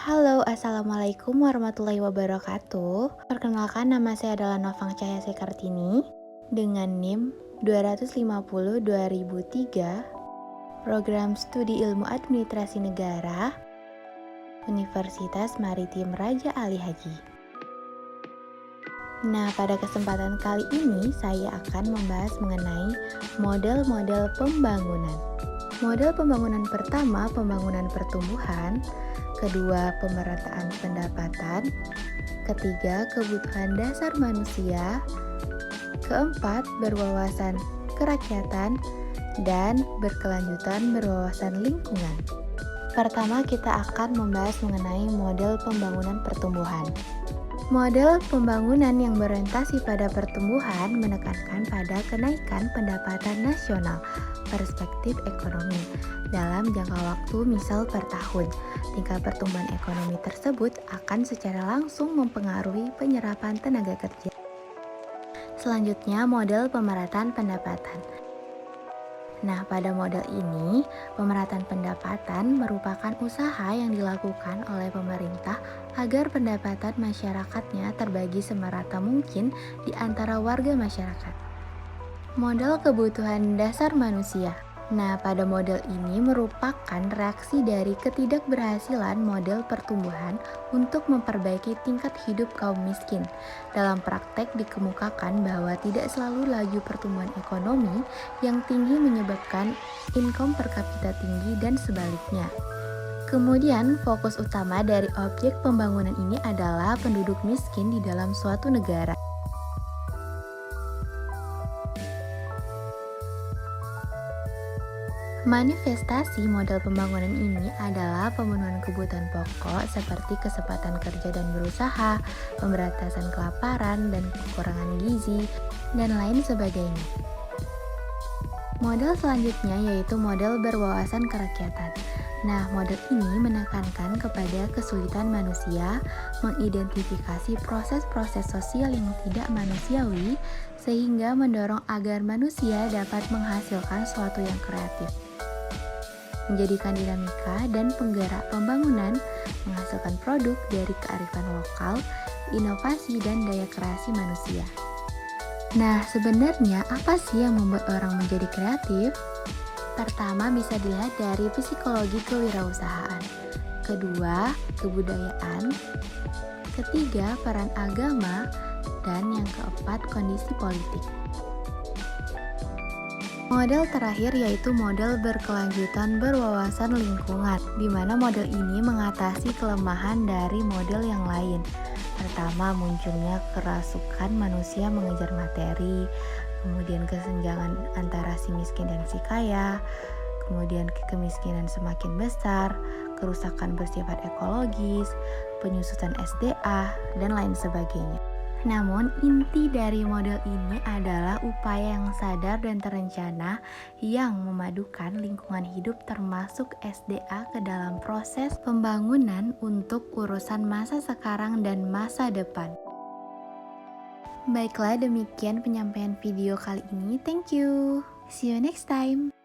Halo, Assalamualaikum warahmatullahi wabarakatuh. Perkenalkan, nama saya adalah Novang Cahya Sekartini dengan NIM 250-2003, Program Studi Ilmu Administrasi Negara, Universitas Maritim Raja Ali Haji. Nah, pada kesempatan kali ini saya akan membahas mengenai model-model pembangunan. Model pembangunan pertama, pembangunan pertumbuhan. Kedua, pemerataan pendapatan. Ketiga, kebutuhan dasar manusia. Keempat, berwawasan kerakyatan. Dan berkelanjutan berwawasan lingkungan. Pertama, kita akan membahas mengenai model pembangunan pertumbuhan. Model pembangunan yang berorientasi pada pertumbuhan menekankan pada kenaikan pendapatan nasional, perspektif ekonomi, dalam jangka waktu misal per tahun. Tingkat pertumbuhan ekonomi tersebut akan secara langsung mempengaruhi penyerapan tenaga kerja. Selanjutnya, model pemerataan pendapatan. Nah, pada model ini, pemerataan pendapatan merupakan usaha yang dilakukan oleh pemerintah agar pendapatan masyarakatnya terbagi semerata mungkin di antara warga masyarakat. Model kebutuhan dasar manusia. Nah, pada model ini merupakan reaksi dari ketidakberhasilan model pertumbuhan untuk memperbaiki tingkat hidup kaum miskin. Dalam praktek dikemukakan bahwa tidak selalu laju pertumbuhan ekonomi yang tinggi menyebabkan income per kapita tinggi dan sebaliknya. Kemudian, fokus utama dari objek pembangunan ini adalah penduduk miskin di dalam suatu negara. Manifestasi model pembangunan ini adalah pemenuhan kebutuhan pokok seperti kesempatan kerja dan berusaha, pemberantasan kelaparan dan kekurangan gizi, dan lain sebagainya. Model selanjutnya yaitu model berwawasan kerakyatan. Nah, model ini menekankan kepada kesulitan manusia mengidentifikasi proses-proses sosial yang tidak manusiawi sehingga mendorong agar manusia dapat menghasilkan sesuatu yang kreatif, menjadikan dinamika dan penggerak pembangunan, menghasilkan produk dari kearifan lokal, inovasi, dan daya kreasi manusia. Nah, sebenarnya apa sih yang membuat orang menjadi kreatif? Pertama, bisa dilihat dari psikologi kewirausahaan. Kedua, kebudayaan. Ketiga, peran agama. Dan yang keempat, kondisi politik. Model terakhir yaitu model berkelanjutan berwawasan lingkungan, di mana model ini mengatasi kelemahan dari model yang lain. Pertama, munculnya kerasukan manusia mengejar materi, kemudian kesenjangan antara si miskin dan si kaya, kemudian kemiskinan semakin besar, kerusakan bersifat ekologis, penyusutan SDA, dan lain sebagainya. Namun, inti dari model ini adalah upaya yang sadar dan terencana yang memadukan lingkungan hidup termasuk SDA ke dalam proses pembangunan untuk urusan masa sekarang dan masa depan. Baiklah, demikian penyampaian video kali ini. Thank you. See you next time.